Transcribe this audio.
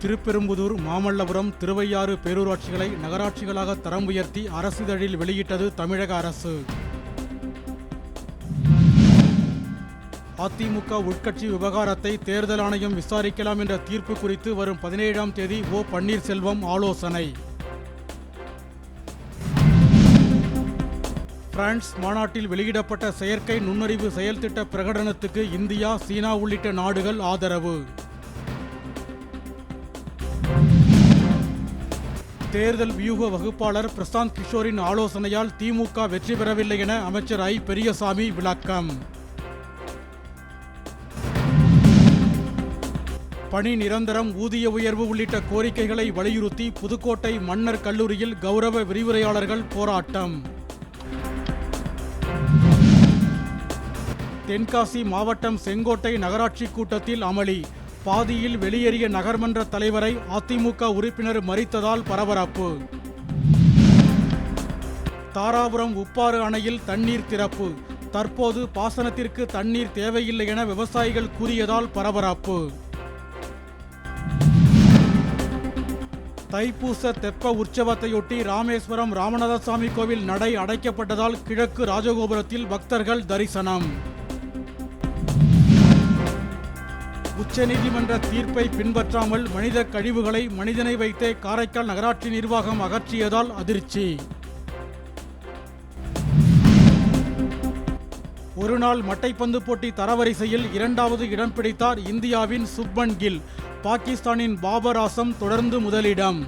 திருப்பெரும்புதூர், மாமல்லபுரம், திருவையாறு பேரூராட்சிகளை நகராட்சிகளாக தரம் உயர்த்தி அரசிதழில் வெளியிட்டது தமிழக அரசு. அதிமுக உட்கட்சி விவகாரத்தை தேர்தல் ஆணையம் விசாரிக்கலாம் என்ற தீர்ப்பு குறித்து வரும் 17ஆம் தேதி ஓ. பன்னீர்செல்வம் ஆலோசனை. பிரான்ஸ் மாநாட்டில் வெளியிடப்பட்ட செயற்கை நுண்ணறிவு செயல்திட்ட பிரகடனத்துக்கு இந்தியா, சீனா உள்ளிட்ட நாடுகள் ஆதரவு. தேர்தல் வியூக வகுப்பாளர் பிரசாந்த் கிஷோரின் ஆலோசனையால் திமுக வெற்றி பெறவில்லை என அமைச்சர் ஐ. பெரியசாமி விளக்கம். பணி நிரந்தரம், ஊதிய உயர்வு உள்ளிட்ட கோரிக்கைகளை வலியுறுத்தி புதுக்கோட்டை மன்னர் கல்லூரியில் கௌரவ விரிவுரையாளர்கள் போராட்டம். தென்காசி மாவட்டம் செங்கோட்டை நகராட்சி கூட்டத்தில் அமளி. பாதியில் வெளியேறிய நகர்மன்ற தலைவரை அதிமுக உறுப்பினர் மறித்ததால் பரபரப்பு. தாராபுரம் உப்பாறு அணையில் தண்ணீர் திறப்பு. தற்போது பாசனத்திற்கு தண்ணீர் தேவையில்லை என விவசாயிகள் கூறியதால் பரபரப்பு. தைப்பூச தெப்ப உற்சவத்தையொட்டி ராமேஸ்வரம் ராமநாதசாமி கோவில் நடை அடைக்கப்பட்டதால் கிழக்கு ராஜகோபுரத்தில் பக்தர்கள் தரிசனம். உச்சநீதிமன்ற தீர்ப்பை பின்பற்றாமல் மனித கழிவுகளை மனிதனை வைத்தே காரைக்கால் நகராட்சி நிர்வாகம் அகற்றியதால் அதிர்ச்சி. ஒருநாள் மட்டைப்பந்து போட்டி தரவரிசையில் 2வது இடம் பிடித்தார் இந்தியாவின் சுப்மன் கில். பாகிஸ்தானின் பாபர் ஆசம் தொடர்ந்து முதலிடம்.